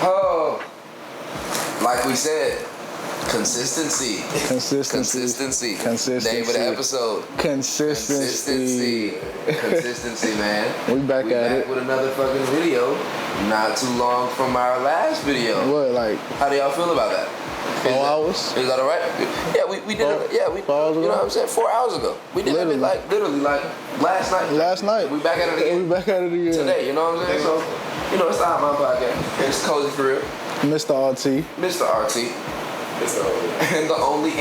Oh, like we said, consistency. Consistency. Name of the episode. Consistency, man. We back at it with another fucking video. Not too long from our last video. What, like? How do y'all feel about that? 4 hours? Is that alright? Yeah, we did it. Yeah, we. 4 hours ago? You know what I'm saying? 4 hours ago. We did it literally last night. Last night. We back at it again. We back at it again today. You know what I'm saying? So, it's the Hot Mom Podcast. It's cozy for real. Mr. RT. Mr. RT. And the only E.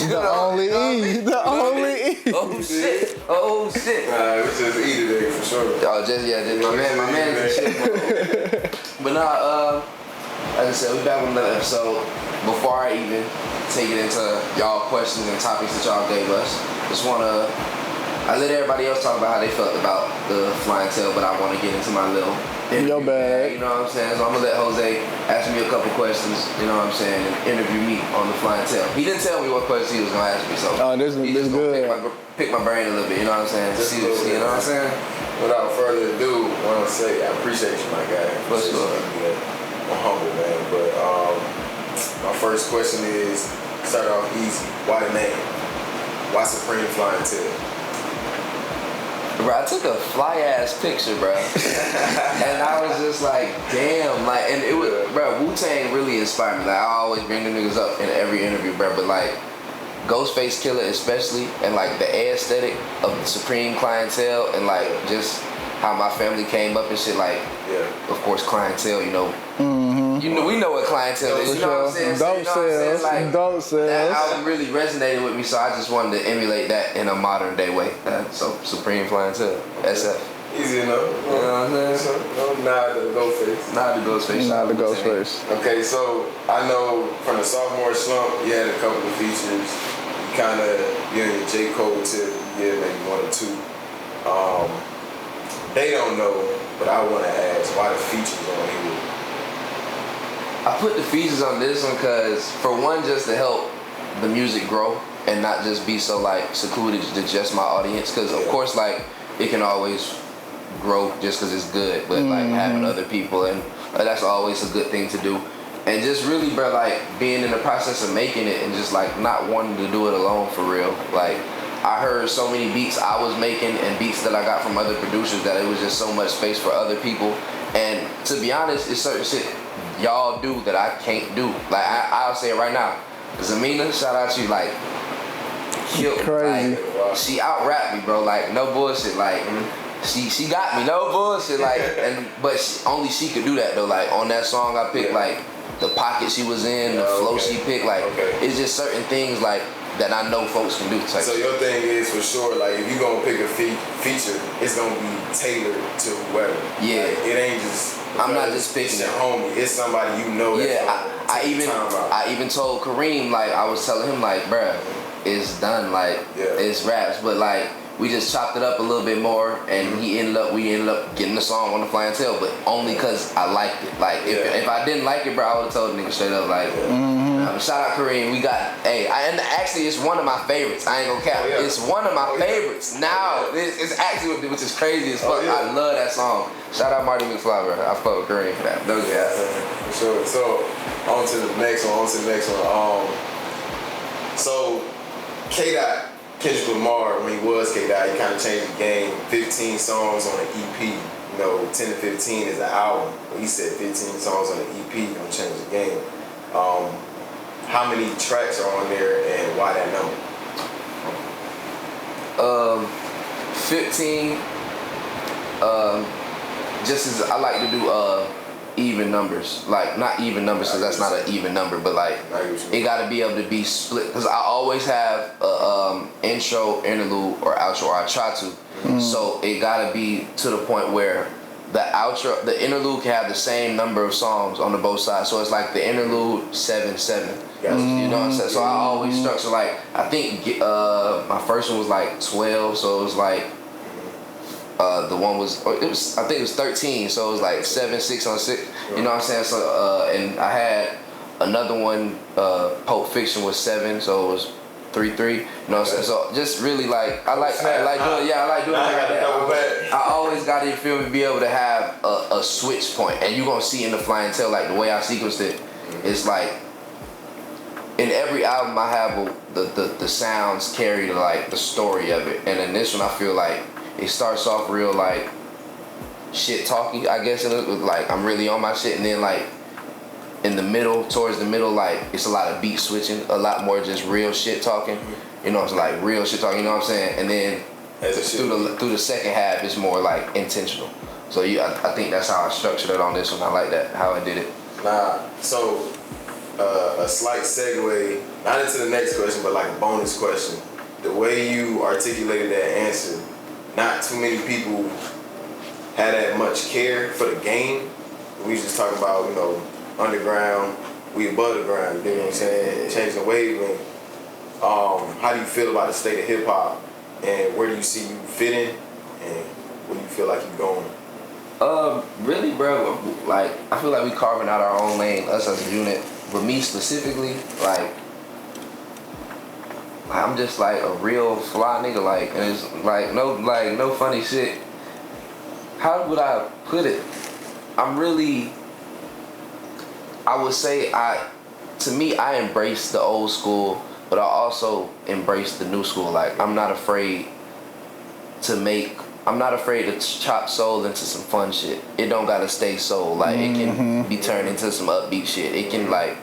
The only E. Oh shit. It's just E today for sure. Oh, just my man's and shit. But nah, like I said, we back with another episode. Before I even take it into y'all questions and topics that y'all gave us, I let everybody else talk about how they felt about the flying tail, but I want to get into my little Your bad. You know what I'm saying? So I'm gonna let Jose ask me a couple questions, you know what I'm saying, and interview me on the flying tail. He didn't tell me what questions he was gonna ask me, so this is good. Pick my brain a little bit, you know what I'm saying? You know what I'm saying? Without further ado, I want to say I appreciate you, my guy. What's good? I'm humble, man. But my first question is, start off easy. Why the name? Why Supreme Flying Tail? Bro, I took a fly ass picture, bro, and I was just like, damn, like, and it was, bro, Wu-Tang really inspired me. Like, I always bring the niggas up in every interview, bro, but like, Ghostface Killer especially, and like the aesthetic of the Supreme Clientele, and like just how my family came up and shit. Like, of course, clientele, you know. We know what clientele is. You know what I'm saying? Dope sales. That album really resonated with me, so I just wanted to emulate that in a modern day way. So Supreme Clientele, SF. Easy enough. You know what I'm saying? Nod to Ghostface. Nod to Ghostface. Okay, so I know from the sophomore slump, you had a couple of features. You kind of, you're in your J. Cole tip, maybe 1 or 2. They don't know, but I want to ask, why the features on here? I put the features on this one because, for one, just to help the music grow and not just be so like secluded to just my audience. Because of course, like, it can always grow just because it's good, but like having other people, and that's always a good thing to do. And just really, bro, like being in the process of making it and just like not wanting to do it alone for real. Like, I heard so many beats I was making and beats that I got from other producers that it was just so much space for other people. And to be honest, it's certain shit y'all do that I can't do. Like, I'll say it right now. Zamina, shout out to you, like, killed crazy. Like, she out-rapped me, bro. Like, no bullshit. Like, she got me, no bullshit. Like, but only she could do that though. Like, on that song I picked, like the pocket she was in, the flow she picked. Like, it's just certain things like that I know folks can do. So your thing is for sure, like, if you gonna pick a feature, it's gonna be tailored to whoever. Yeah. Like, it ain't just. I'm not just picking your homie. It's somebody you know. I even told Kareem, like, I was telling him, like, bruh, it's done. Like, it's raps, but like, we just chopped it up a little bit more, and we ended up getting the song on the Flying Tail, but only because I liked it. Like, if I didn't like it, bro, I would have told the nigga straight up, like, shout out Kareem, we got, and actually it's one of my favorites. I ain't gonna cap. It's one of my favorites. Now, it's actually, which is crazy as fuck. I love that song. Shout out Marty McFly, bro. I fuck with Kareem for that. Those guys. For sure. So, on to the next one. So, K-Dot, Kendrick Lamar, when he was K-Dot, he kind of changed the game. 15 songs on an EP. 10 to 15 is an album. But he said 15 songs on an EP gonna change the game. How many tracks are on there, and why that number? 15. Just as I like to do even numbers, like not even numbers, because that's not an even number, but like it got to be able to be split. Because I always have a intro, interlude, or outro, or I try to. So it got to be to the point where the outro, the interlude can have the same number of songs on the both sides. So it's like the interlude 7/7. You know what I'm saying? So I always structure, like, I think my first one was like 12, so it was like the one was, I think it was 13, so it was like 7, 6 on 6. You know what I'm saying? So and I had another one, Pulp Fiction was 7, so it was 3-3. You know what I'm saying? So just really like I like doing it like that. I always got to feel me be able to have a switch point, and you gonna see in the Flying Tail like the way I sequenced it. It's like in every album I have the sounds carry like the story of it, and in this one I feel like it starts off real like shit talking, I guess, and it was like I'm really on my shit, and then like in the middle, towards the middle, like it's a lot of beat switching, a lot more just real shit talking. You know, it's like real shit talking. You know what I'm saying? And then through the second half, it's more like intentional. So I think that's how I structured it on this one. I like that how I did it. So a slight segue, not into the next question, but like a bonus question. The way you articulated that answer, not too many people had that much care for the game. We was just talking about, you know, underground, we above the ground, you know what I'm saying? Changing the wavelength. How do you feel about the state of hip hop, and where do you see you fitting, and where do you feel like you're going? Really, bro, like I feel like we carving out our own lane, us as a unit. But me specifically, like I'm just like a real fly nigga, like, and it's like no funny shit. How would I put it? I would say to me, I embrace the old school, but I also embrace the new school. Like, I'm not afraid to chop soul into some fun shit. It don't gotta stay soul. Like, it can be turned into some upbeat shit. It can, like,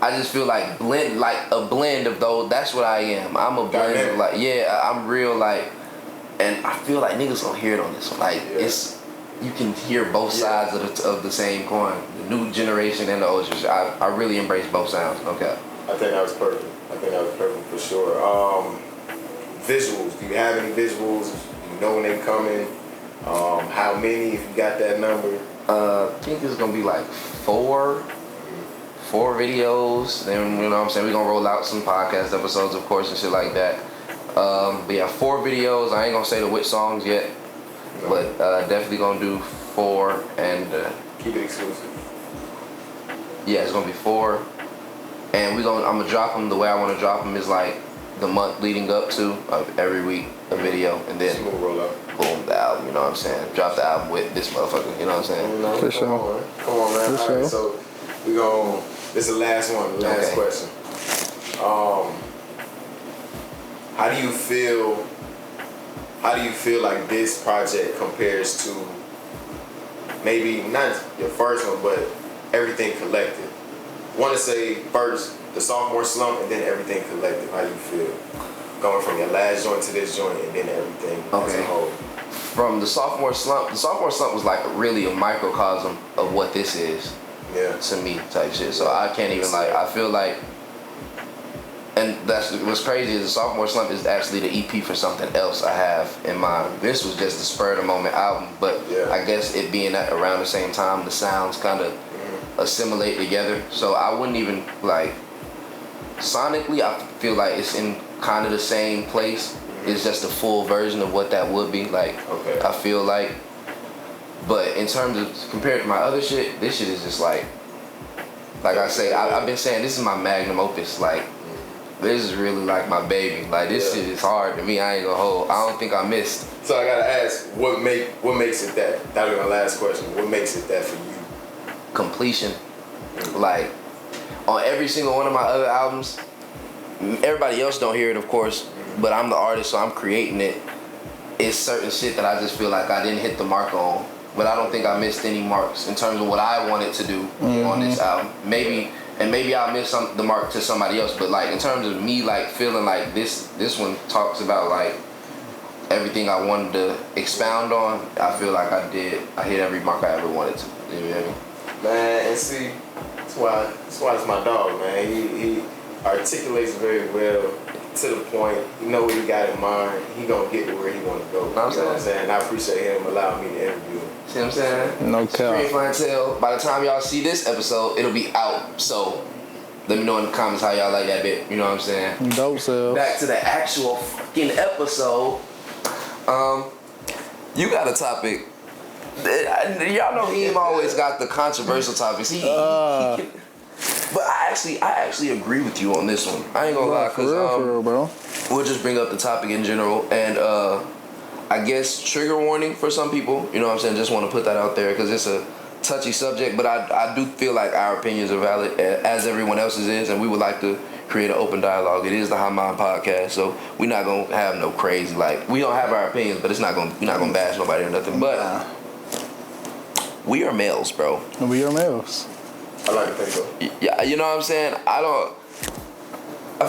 I just feel like a blend of those. That's what I am. I'm a blend of, like, I'm real, like, and I feel like niggas gonna hear it on this one. Like, you can hear both sides of the same coin. The new generation and the old generation. I really embrace both sounds. Okay. I think that was perfect. For sure. Visuals. Do you have any visuals? Do you know when they coming? How many? If you got that number. I think it's gonna be like four videos. Then, you know what I'm saying, we're gonna roll out some podcast episodes, of course, and shit like that. But yeah, 4 videos. I ain't gonna say which songs yet. But definitely gonna do 4 and keep it exclusive. Yeah, it's gonna be 4, and I'm gonna drop them the way I want to drop them is like the month leading up to every week a video, and then roll out. Boom, the album. You know what I'm saying? Drop the album with this motherfucker. You know what I'm saying? For sure. Come on, man. For All right, so we gon' this is the last one. The last question. How do you feel like this project compares to maybe not your first one, but Everything Collective? Want to say first the sophomore slump, and then Everything Collective. How do you feel going from your last joint to this joint, and then everything as a whole? From the sophomore slump was like really a microcosm of what this is. Yeah. To me, type shit. So I can't even I feel like. And that's what's crazy is the sophomore slump is actually the EP for something else I have in mind. This was just the spur of the moment album, but I guess it being at around the same time, the sounds kind of assimilate together. So I wouldn't even like sonically. I feel like it's in kind of the same place. It's just a full version of what that would be like. I feel like, but in terms of compared to my other shit, this shit is just like I say, I've been saying this is my magnum opus. Like. This is really like my baby. Like this shit is hard to me. I ain't gonna hold. I don't think I missed. So I gotta ask, what makes it that? That'll be my last question. What makes it that for you? Completion. Like on every single one of my other albums, everybody else don't hear it, of course, but I'm the artist, so I'm creating it. It's certain shit that I just feel like I didn't hit the mark on, but I don't think I missed any marks in terms of what I wanted to do on this album. Maybe I'll miss the mark to somebody else, but like in terms of me like feeling like this one talks about like everything I wanted to expound on, I feel like I hit every mark I ever wanted to. You know what I mean? Man, and see, that's why it's my dog, man. He articulates very well, to the point. You know what he got in mind. He gonna get to where he want to go. You know what I'm saying? And I appreciate him allowing me to interview him. See what I'm saying? No cap. Flying Tail. By the time y'all see this episode, it'll be out. So let me know in the comments how y'all like that bit. You know what I'm saying? Dope self. Back to the actual fucking episode. You got a topic. Y'all know he always got the controversial topics. But I actually agree with you on this one. I ain't gonna lie, For real, bro. we'll just bring up the topic in general, and I guess trigger warning for some people. You know what I'm saying? Just want to put that out there because it's a touchy subject, but I do feel like our opinions are valid as everyone else's is, and we would like to create an open dialogue. It is the High Mind Podcast, so we're not gonna have no crazy, like, we don't have our opinions, but we're not gonna bash nobody or nothing. But we are males, bro. We are males. I like to think so. Yeah, you know what I'm saying? I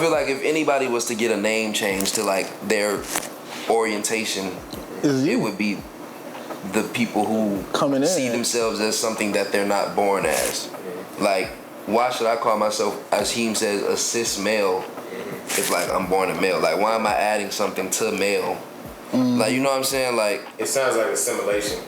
feel like if anybody was to get a name change to like their orientation, it would be the people who coming in see themselves as something that they're not born as. Like, why should I call myself, as Heem says, a cis male if like I'm born a male? Like, why am I adding something to male? Like, you know what I'm saying? Like, it sounds like assimilation.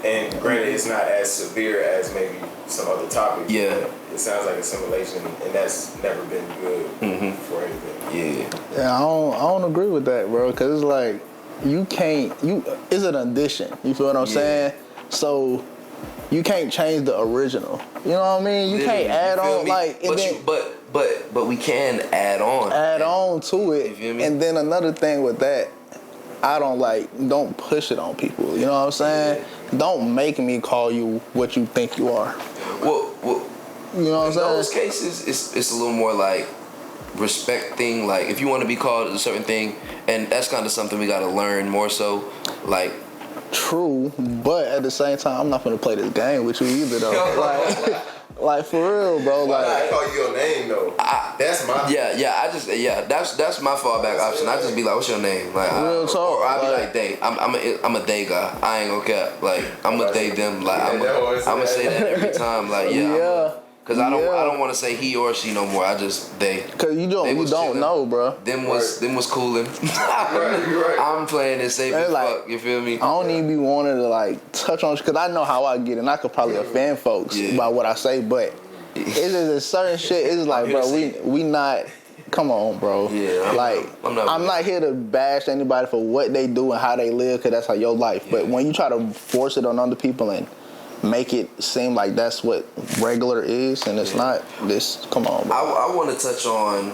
And granted, it's not as severe as maybe some other topics. Yeah. But it sounds like assimilation, and that's never been good for anything. Yeah, I don't agree with that, bro. Cause it's like it's an addition. You feel what I'm saying? So you can't change the original. You know what I mean? You can't add on like. But we can add on. Add on to it. You feel me? And then another thing with that, don't push it on people. You know what I'm saying? Don't make me call you what you think you are. Well, you know what I'm saying? In those cases, it's a little more like respecting. Like, if you want to be called a certain thing, and that's kind of something we got to learn more so. Like, true, but at the same time, I'm not gonna play this game with you either, though. like for real, bro. Why Like, not call you your name though? That's my that's my fallback option. I just be like, what's your name? Like, real talk. Or I'll be like, they. I'm a they guy. I ain't gonna cap. Like, I'm a they them. Like, I'm gonna say that every time. Like, Cause I don't want to say he or she no more. I just they. Cause you don't know, bro. Them was cooling. right. I'm playing it safe as fuck. You feel me? I don't even be wanting to like touch on, cause I know how I get, and I could probably offend folks by what I say. But it's just a certain shit. It's like, bro, we not. Come on, bro. Yeah. I'm not here to bash anybody for what they do and how they live, cause that's how your life. But when you try to force it on other people and make it seem like that's what regular is, and it's not. This, come on, bro. I want to touch on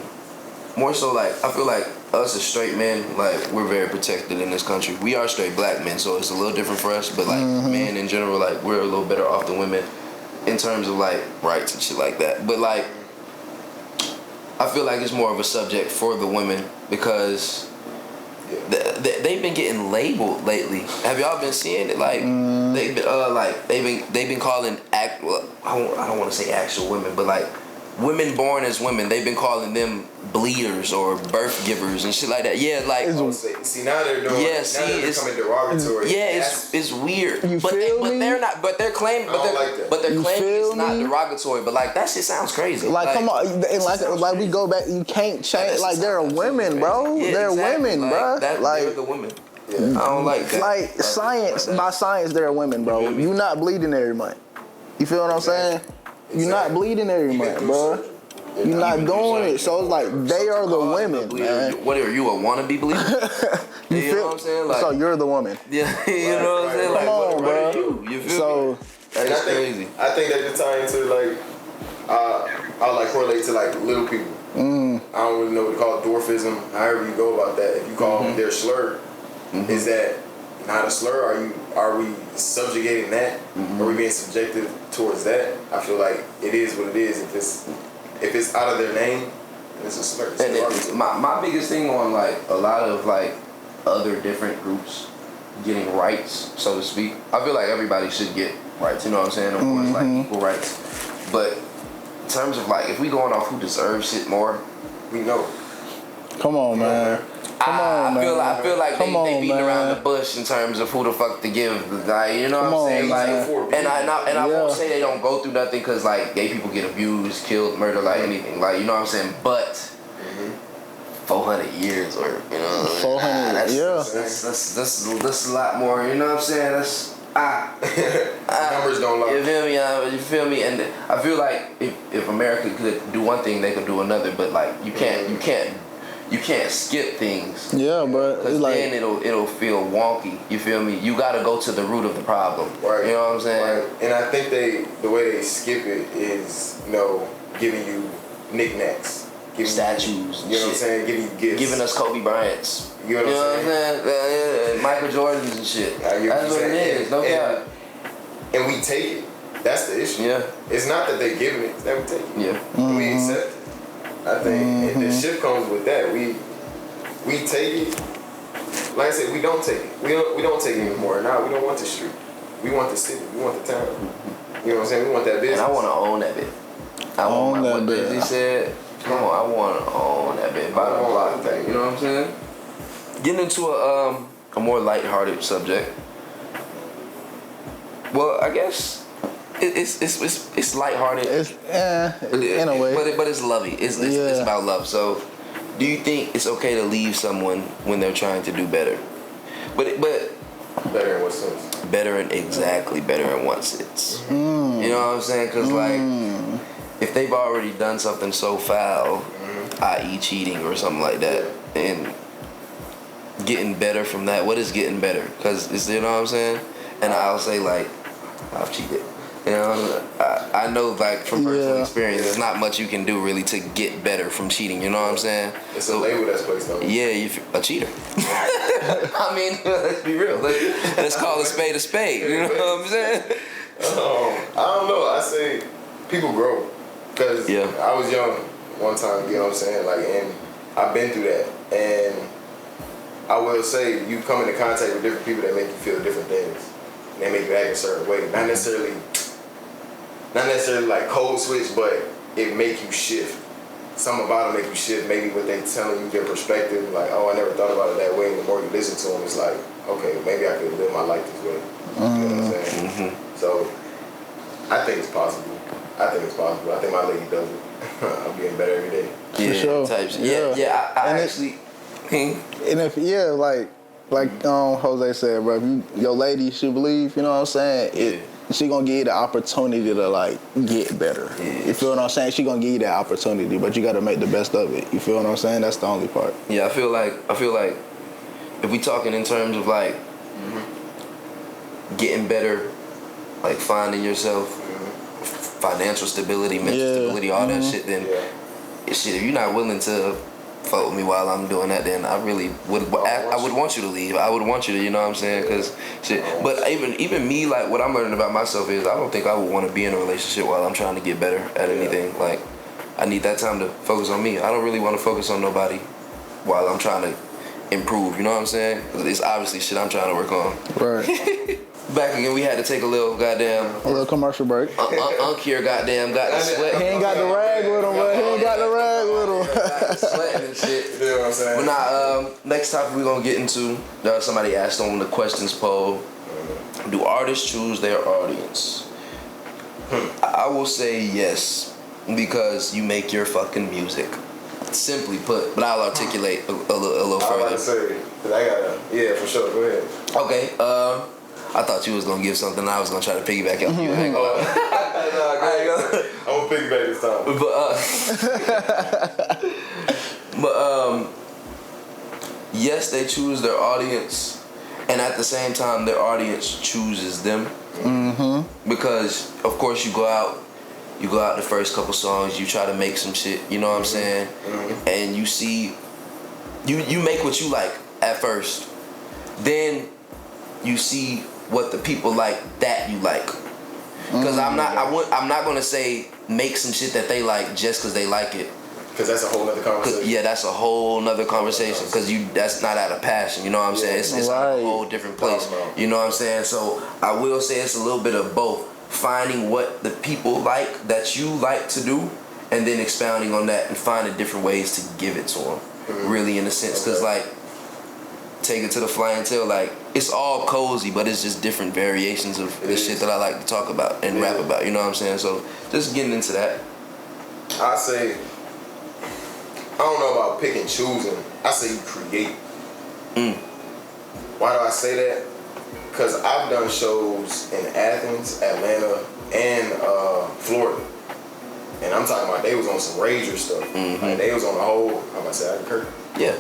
more so, like, I feel like us as straight men, like, we're very protected in this country. We are straight black men, so it's a little different for us, but like men in general, like, we're a little better off than women in terms of like rights and shit like that. But like, I feel like it's more of a subject for the women because they've been getting labeled lately. Have y'all been seeing it? Like, they've been calling I don't want to say actual women, but like women born as women, they've been calling them bleeders or birth givers and shit like that. Yeah, like, see, now they're doing. Yeah, now see, they're becoming derogatory. Yeah, it's weird. But they're not. But they're claiming. But they're claiming it's not me? derogatory. But like, that shit sounds crazy. Like, come on, and like we go back. You can't change. Like, there are women, bro. Yeah, there are exactly. women, like, bro. They're the women. Yeah. I don't like that. Like, science, by science, there are women, bro. You not bleeding every month. You feel what I'm saying? You're not bleeding every month, bro. You're not doing it, so it's like they are the women, man. What are you, a wannabe bleeder? You know what I'm saying? Like, so you're the woman. Yeah, you know what I'm saying? Like, come on, what bro. are you? You feel me? That's crazy. I think that just tie into like, I like correlate to like little people. I don't really know what to call it, dwarfism. However you go about that, if you call them their slur, is that not a slur? Are we subjugating that? Are we being subjective towards that? I feel like it is what it is. If it's out of their name, it's a slur. And my biggest thing on like a lot of like other different groups getting rights, so to speak, I feel like everybody should get rights. You know what I'm saying? Of course, like equal rights. But in terms of like, if we going off who deserves it more, we know. Come on, man. I feel like they beating around the bush in terms of who the fuck to give the guy. You know what I'm saying? Like, and I won't say they don't go through nothing, because like gay people get abused, killed, murdered, like anything. Like, you know what I'm saying? But 400 years, or 400. That's a lot more. You know what I'm saying? That's numbers don't lie. You feel me? And I feel like if America could do one thing, they could do another. But like, you can't you can't skip things. Yeah, but Because it's like then it'll feel wonky. You feel me? You got to go to the root of the problem. Right. You know what I'm saying? Right. And I think the way they skip it is, giving you knickknacks. Giving Statues. You know what I'm saying? Giving you gifts. Giving us Kobe Bryants. You know what I'm saying? Michael Jordans and shit. I get That's what it saying. is. No doubt. And we take it. That's the issue. Yeah. It's not that they're giving it, it's that we take it. Yeah. We accept it. I think the shift comes with that. We take it. Like I said, we don't take it. We don't take it anymore. Now we don't want the street. We want the city. We want the town. You know what I'm saying? We want that business. And I want to own that bit. I Own that what bit. Jay-Z said. Come on, I want to own that bit. By the block thing. You know what I'm saying? Getting into a more lighthearted subject. Well, I guess it's lighthearted. it's in a way. But it's lovey. It's about love. So, do you think it's okay to leave someone when they're trying to do better? But better in what sense? better in what sense? You know what I'm saying? Because like, if they've already done something so foul, i.e. cheating or something like that, and getting better from that, what is getting better? Because it's, you know what I'm saying? And I'll say like, I've cheated. You know, I know like from personal experience, there's not much you can do really to get better from cheating. You know what I'm saying? It's a label that's placed on you. Yeah, you're a cheater. I mean, let's be real. Let's call a spade a spade. You know what I'm saying? I don't know. I say people grow. Because I was young one time, you know what I'm saying? Like, and I've been through that. And I will say, you come into contact with different people that make you feel different things. And they make you act a certain way. Not necessarily like code switch, but it make you shift. Something about it make you shift. Maybe what they telling you, their perspective, like, oh, I never thought about it that way. And the more you listen to them, it's like, okay, maybe I could live my life this way. You know what I'm saying? So, I think it's possible. I think my lady does it. I'm getting better every day. For sure. Types. Yeah. I And actually. And if like Jose said, bro, if your lady, she believe, you know what I'm saying? She gonna give you the opportunity to like get better. You feel what I'm saying? She gonna give you that opportunity, but you gotta make the best of it. You feel what I'm saying? That's the only part. Yeah, I feel like if we talking in terms of like getting better, like finding yourself, financial stability, mental stability, all that shit, then shit, if you're not willing to fuck with me while I'm doing that, then I really would want you to leave. I would want you to, you know what I'm saying? Because shit. But even me, like what I'm learning about myself is I don't think I would want to be in a relationship while I'm trying to get better at anything. Like I need that time to focus on me. I don't really want to focus on nobody while I'm trying to improve. You know what I'm saying? 'Cause it's obviously shit I'm trying to work on. Right. Back again, we had to take a little commercial break. Unk here, got the sweat. He ain't got the rag with him, but he ain't got the rag with him. Sweating and shit. You know what I'm saying? But next topic we're gonna get into. Somebody asked on the questions poll: do artists choose their audience? I will say yes, because you make your fucking music. Simply put, but I'll articulate a little further. I was about to say, 'cause I gotta, for sure. Go ahead. Okay. I thought you was gonna give something. I was gonna try to piggyback off you. I ain't gonna. I'm gonna piggyback this time. But yes, they choose their audience, and at the same time, their audience chooses them. Because of course you go out the first couple songs, you try to make some shit. You know what I'm saying? And you see, you make what you like at first, then you see what the people like that you like. Because I'm not gonna say make some shit that they like just because they like it. Because that's a whole nother conversation. Yeah, that's a whole nother conversation. Because that's not out of passion. You know what I'm saying? It's a whole different place. You know what I'm saying? So I will say it's a little bit of both. Finding what the people like that you like to do, and then expounding on that and finding different ways to give it to them. Really, in a sense, because like take it to the flying tail, like it's all cozy, but it's just different variations of the shit that I like to talk about and rap about. You know what I'm saying? So just getting into that. I say, I don't know about pick and choosing. I say you create. Why do I say that? Because I've done shows in Athens, Atlanta, and Florida. And I'm talking about they was on some Rager stuff. Like they was on the whole, how about to say, Kirk? Yeah.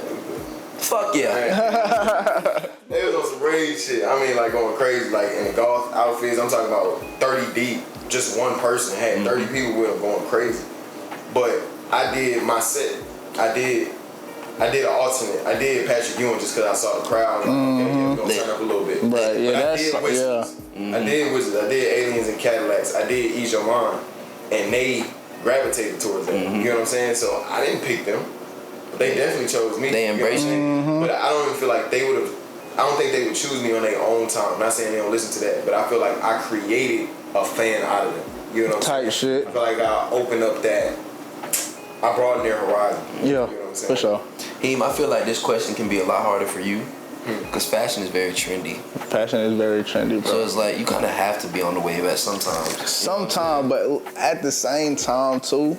Fuck yeah. They was on some rage shit. I mean, like going crazy, like in the golf outfits. I'm talking about 30 deep. Just one person had 30 people with them going crazy. But I did my set. I did an alternate. I did Patrick Ewing just because I saw the crowd. Like, okay, yeah, we're gonna turn up a little bit. Right, yeah, but that's I did Wizards. I did Wizards. I did Aliens and Cadillacs. I did Ease Your Mind. And they gravitated towards them. You know what I'm saying? So I didn't pick them. But they definitely chose me. They embraced me. But I don't even feel like they would have. I don't think they would choose me on their own time. I'm not saying they don't listen to that, but I feel like I created a fan out of them. You know what I'm saying? Tight shit. I feel like I opened up that. I broadened their horizon. Yeah, you know what I'm saying? for sure. Heem, I feel like this question can be a lot harder for you because fashion is very trendy. Fashion is very trendy, bro. So it's like you kind of have to be on the wave at sometimes. Sometimes, but at the same time too,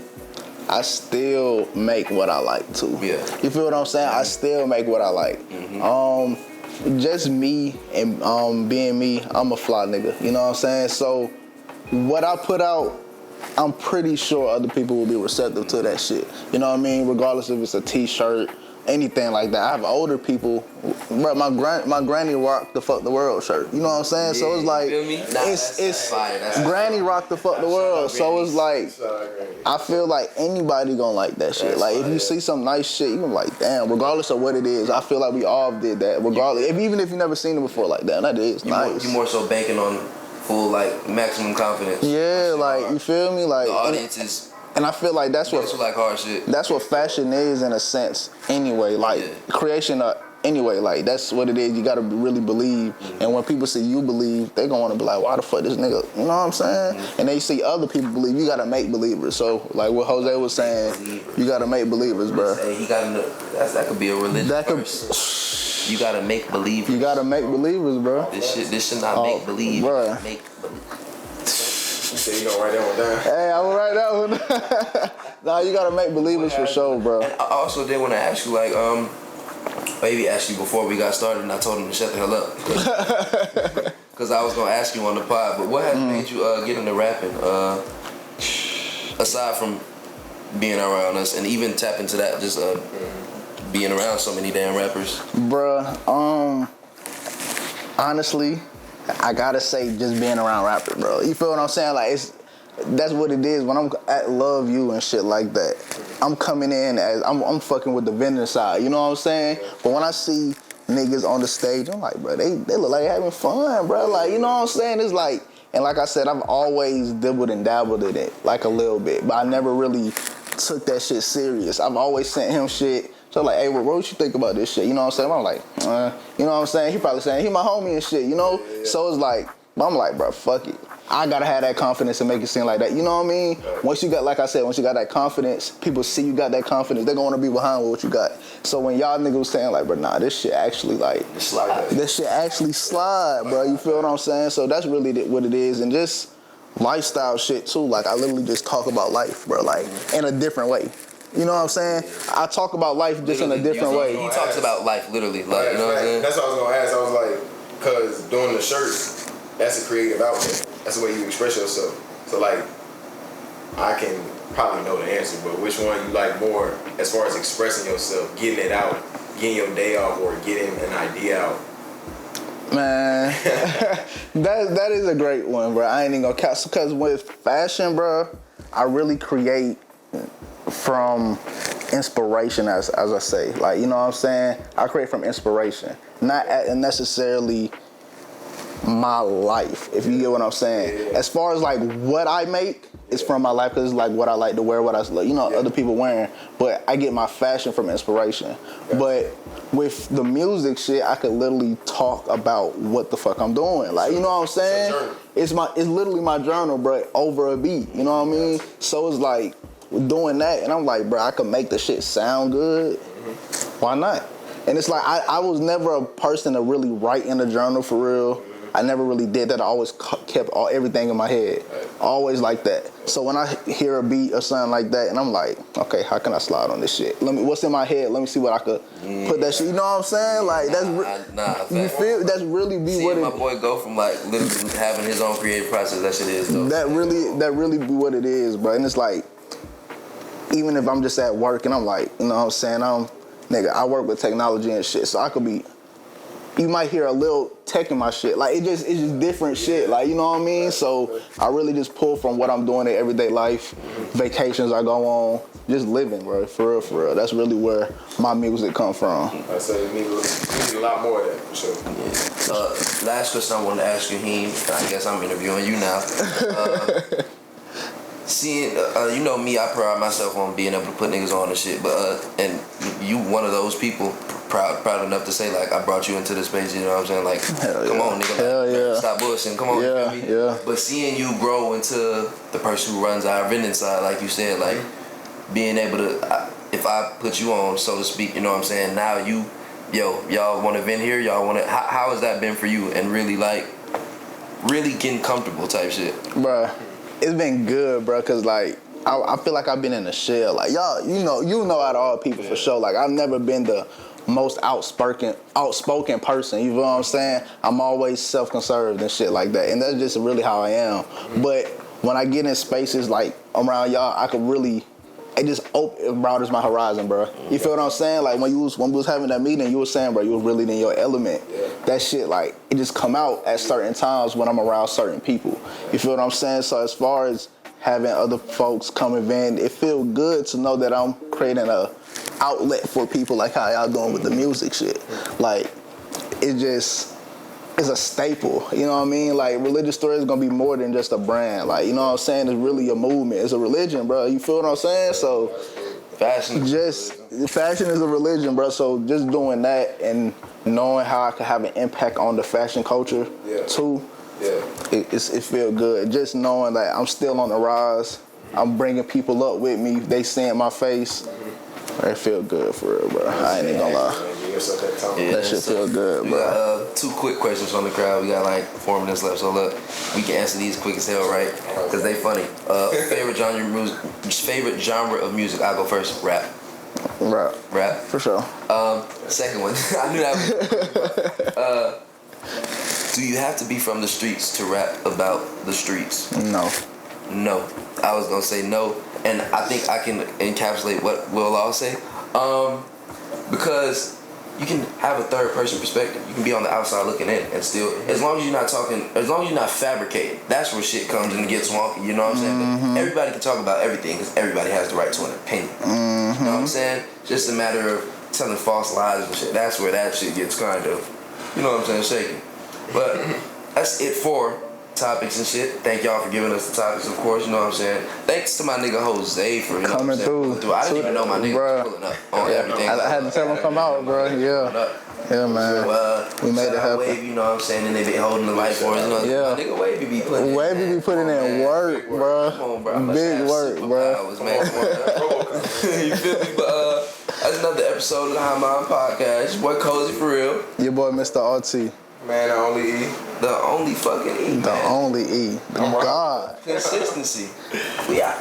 I still make what I like too. Yeah. You feel what I'm saying? I still make what I like. Just me and being me, I'm a fly nigga. You know what I'm saying? So what I put out, I'm pretty sure other people will be receptive to that shit. You know what I mean? Regardless if it's a t-shirt, anything like that. I have older people, bro, my granny rocked the fuck the world shirt. You know what I'm saying? So it's like, you feel me? Nah, it's fire. That's granny rocked the fuck the world. So it's like, I feel like anybody gonna like that shit. Like if you see some nice shit, you gonna like, damn, regardless of what it is, I feel like we all did that. Regardless, even if you never seen it before, like that is nice. You more so banking on full like maximum confidence. Yeah, like you feel me? Like the audience is. And I feel like that's what like hard shit. That's what fashion is in a sense. Anyway, like creation. Anyway, like that's what it is. You gotta really believe. And when people see you believe, they gonna wanna be like, why the fuck this nigga? You know what I'm saying? And they see other people believe. You gotta make believers. So like what Jose was saying, you gotta make believers, bro. He got that could be a religious verse. You gotta make believers. You gotta make believers, bro. This should not make believe. Bro. Make believe. You said you gonna write that one down? Hey, I will write that one. Nah, you gotta make believers for sure, bro. And I also did want to ask you, like, maybe ask you before we got started, and I told him to shut the hell up. Because I was gonna ask you on the pod, but what has made you get into rapping? Aside from being around us, and even tap into that, just being around so many damn rappers. Bruh, honestly, I gotta say just being around rappers, bro. You feel what I'm saying? Like that's what it is. When I'm at Love You and shit like that, I'm coming in as I'm fucking with the vendor side. You know what I'm saying? But when I see niggas on the stage, I'm like, bro, they look like having fun, bro. Like, you know what I'm saying? It's like, and like I said, I've always dibbled and dabbled in it, like a little bit, but I never really took that shit serious. I've always sent him shit. So like, hey, what you think about this shit? You know what I'm saying? I'm like, you know what I'm saying? He probably saying, he my homie and shit, you know? Yeah. So it's like, I'm like, bro, fuck it. I gotta have that confidence and make it seem like that. You know what I mean? Once you got, like I said, once you got that confidence, people see you got that confidence, they're gonna be behind with what you got. So when y'all niggas was saying like, bro, nah, this shit actually like, this shit actually slide, bro. You feel what I'm saying? So that's really what it is. And just lifestyle shit too. Like I literally just talk about life, bro, like in a different way. You know what I'm saying? I talk about life just in a different way. He talks about life literally, like, you know what I'm saying? That's what I was gonna ask. I was like, cause doing the shirts, that's a creative outlet. That's the way you express yourself. So like, I can probably know the answer, but which one you like more as far as expressing yourself, getting it out, getting your day off, or getting an idea out? Man, that is a great one, bro. I ain't even gonna count. Because with fashion, bro, I really create from inspiration, as I say. Like, you know what I'm saying? I create from inspiration, not necessarily my life, if you get what I'm saying. As far as like what I make, it's from my life, because it's like what I like to wear, what I like, you know, other people wearing. But I get my fashion from inspiration. But with the music shit, I could literally talk about what the fuck I'm doing. Like, you know what I'm saying? It's literally my journal, bro, over a beat. You know what I mean? So it's like doing that, and I'm like, bro, I could make the shit sound good. Why not? And it's like I was never a person to really write in a journal for real. I never really did that. I always kept everything in my head. Always like that. So when I hear a beat or something like that, and I'm like, okay, how can I slide on this shit? What's in my head? Let me see what I could put that shit. You know what I'm saying? Like you feel that's really be what it. My boy go from like literally having his own creative process. That shit is though. That really be what it is, bro. And it's like even if I'm just at work and I'm like, you know what I'm saying, nigga, I work with technology and shit, so I could be, you might hear a little tech in my shit. Like, it's just different shit. Like, you know what I mean? So I really just pull from what I'm doing in everyday life, vacations I go on, just living, bro. For real, for real. That's really where my music come from. I say you need a lot more of that, for sure. Yeah. Last question I wanted to ask you, Heem. I guess I'm interviewing you now. Seeing, you know me, I pride myself on being able to put niggas on and shit, but and you one of those people, proud enough to say, like, I brought you into this space, you know what I'm saying? Like, come on, nigga, like, stop bullshitting, come on, you feel me? Yeah. But seeing you grow into the person who runs our vending side, like you said, like, being able to, if I put you on, so to speak, you know what I'm saying, now y'all want to vent here, y'all want to, how has that been for you, and really getting comfortable type shit? Bruh, it's been good, bro, cause like I feel like I've been in a shell. Like y'all, you know out of all people for sure. Like I've never been the most outspoken person. You know what I'm saying? I'm always self-conserved and shit like that, and that's just really how I am. But when I get in spaces like around y'all, I could really. It just broadens my horizon, bro. You feel what I'm saying? Like when we was having that meeting, you was saying, bro, you was really in your element. Yeah. That shit, like, it just come out at certain times when I'm around certain people. You feel what I'm saying? So as far as having other folks come and vent, it feels good to know that I'm creating a outlet for people like how y'all doing with the music shit. Like, it's a staple, you know what I mean? Like, Religious Story is gonna be more than just a brand. Like, you know what I'm saying? It's really a movement. It's a religion, bro. You feel what I'm saying? So, fashion is a religion, bro. So just doing that and knowing how I can have an impact on the fashion culture too, it feel good. Just knowing that I'm still on the rise. I'm bringing people up with me. They seeing my face. It feel good for real, bro. I ain't even gonna lie. That shit feel good, bro. We got 2 quick questions from the crowd. We got like 4 minutes left, so look, we can answer these quick as hell, right? Because they funny. Favorite genre of music? I'll go first. Rap. Rap. For sure. Second one. I knew that was do you have to be from the streets to rap about the streets? No. I was gonna say no, and I think I can encapsulate what we'll all say. Because you can have a third person perspective. You can be on the outside looking in and still, as long as you're not talking, as long as you're not fabricating, that's where shit comes and gets wonky, you know what I'm saying? But everybody can talk about everything because everybody has the right to an opinion. You know what I'm saying? Just a matter of telling false lies and shit. That's where that shit gets kind of, you know what I'm saying, shaky. But that's it for topics and shit. Thank y'all for giving us the topics, of course, you know what I'm saying? Thanks to my nigga Jose for, you know coming what I'm saying? through. I didn't even know my nigga was pulling up on everything. I had to tell him come out, bro. Yeah, man. So, we made it happen. Wavy, you know what I'm saying? And they be holding the light for us. You know, my nigga Wavy be putting in work, bro. Come on, bro. Big work, bro. You feel me? But that's another episode of the High Mind Podcast. Your boy Cozy for real. Your boy Mr. RT. Man, the only E. The only fucking E, man. The only E. God. Consistency. We out.